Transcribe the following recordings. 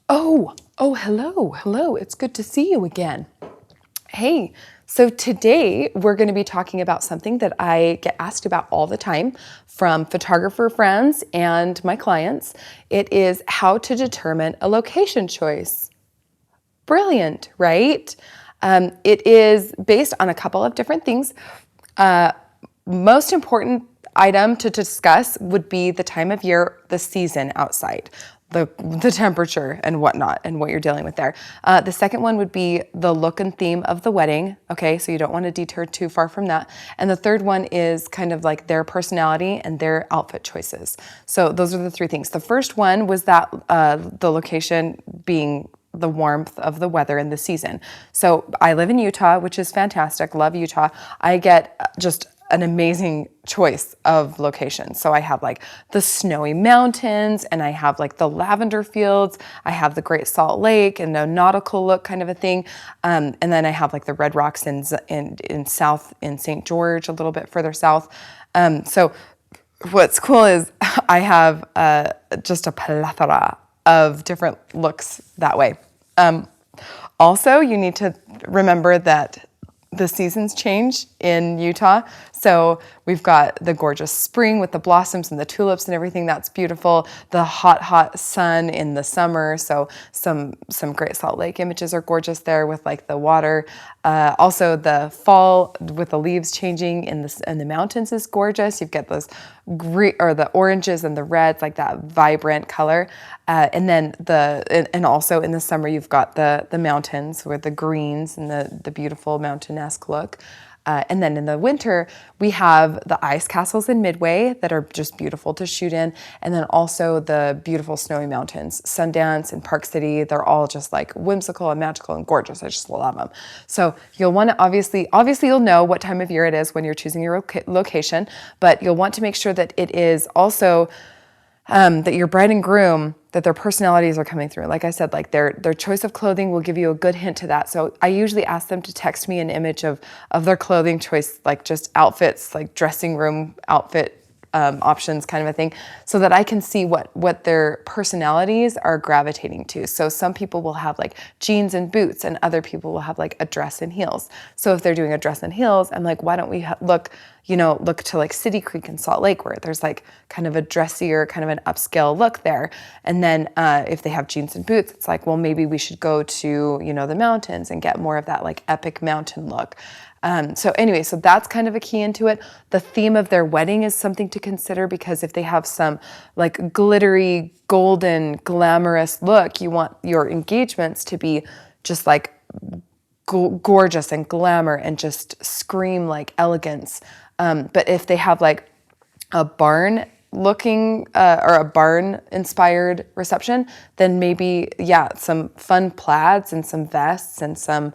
Hello. It's good to see you again. Hey, so today we're going to be talking about something that I get asked about all the time from photographer friends and my clients. It is how to determine a location choice. Brilliant, right? It is based on a couple of different things. Most important item to discuss would be the time of year, the season outside, the temperature and whatnot, and what you're dealing with there. The second one would be the look and theme of the wedding. Okay, so you don't want to detour too far from that. And the third one is kind of like their personality and their outfit choices. So those are the three things. The first one was that the location being the warmth of the weather and the season. So I live in Utah, which is fantastic. Love Utah. I get just an amazing choice of locations. So I have like the snowy mountains, and I have like the lavender fields. I have the Great Salt Lake and a nautical look kind of a thing. And then I have like the Red Rocks in South in St. George, a little bit further south. So what's cool is I have just a plethora of different looks that way. Also, you need to remember that the seasons change in Utah. So we've got the gorgeous spring with the blossoms and the tulips and everything. That's beautiful. The hot sun in the summer. So some Great Salt Lake images are gorgeous there with like the water. Also the fall with the leaves changing in the mountains is gorgeous. You've got those green or the oranges and the reds, like that vibrant color. And then and also in the summer you've got the mountains with the greens and the beautiful mountain-esque look. And then in the winter, we have the ice castles in Midway that are just beautiful to shoot in. And then also the beautiful snowy mountains, Sundance and Park City. They're all just like whimsical and magical and gorgeous. I just love them. So you'll want to obviously you'll know what time of year it is when you're choosing your location, but you'll want to make sure that it is also that your bride and groom, that their personalities are coming through. Like I said, like their choice of clothing will give you a good hint to that. So I usually ask them to text me an image of their clothing choice, like just outfits, like dressing room outfit options kind of a thing, so that I can see what their personalities are gravitating to. So some people will have like jeans and boots, and other people will have like a dress and heels. So if they're doing a dress and heels, I'm like, why don't we look to like City Creek and Salt Lake, where there's like kind of a dressier, kind of an upscale look there. And then if they have jeans and boots, it's like, well, maybe we should go to, the mountains and get more of that like epic mountain look. So that's kind of a key into it. The theme of their wedding is something to consider, because if they have some like glittery, golden, glamorous look, you want your engagements to be just like gorgeous and glamour and just scream like elegance. But if they have like a barn looking or a barn inspired reception, then maybe, some fun plaids and some vests and some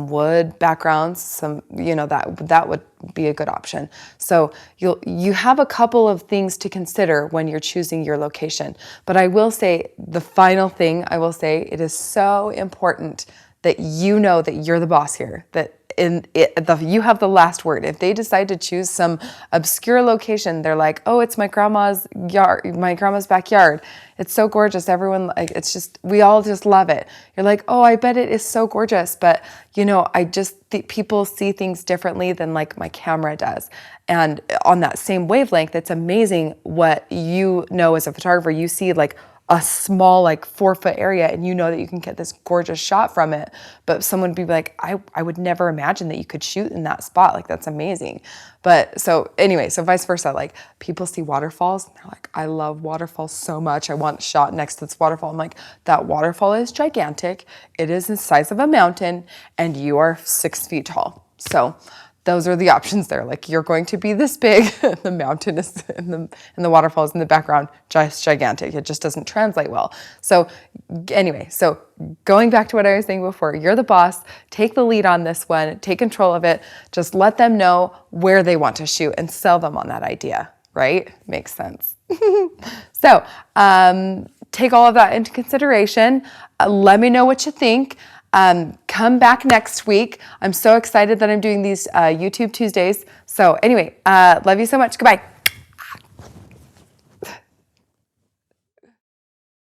wood backgrounds, that would be a good option. So you have a couple of things to consider when you're choosing your location. But I will say, the final thing I will say, it is so important that you know that you're the boss here, that you have the last word. If they decide to choose some obscure location, they're like, oh, it's my grandma's yard, my grandma's backyard. It's so gorgeous. Everyone, like, it's just, we all just love it. You're like, oh, I bet it is so gorgeous. But, I just think people see things differently than like my camera does. And on that same wavelength, it's amazing what as a photographer, you see like a small like 4-foot area, and that you can get this gorgeous shot from it. But someone would be like, I would never imagine that you could shoot in that spot. Like, that's amazing. But so vice versa, like people see waterfalls and they're like, I love waterfalls so much. I want shot next to this waterfall. I'm like, that waterfall is gigantic. It is the size of a mountain, and you are 6 feet tall. So those are the options there. Like, you're going to be this big, the mountain is and the waterfall is in the background, just gigantic. It just doesn't translate well. So going back to what I was saying before, you're the boss. Take the lead on this one. Take control of it. Just let them know where they want to shoot and sell them on that idea, right? Makes sense. So take all of that into consideration. Let me know what you think. Come back next week. I'm so excited that I'm doing these YouTube Tuesdays. So anyway, love you so much. Goodbye.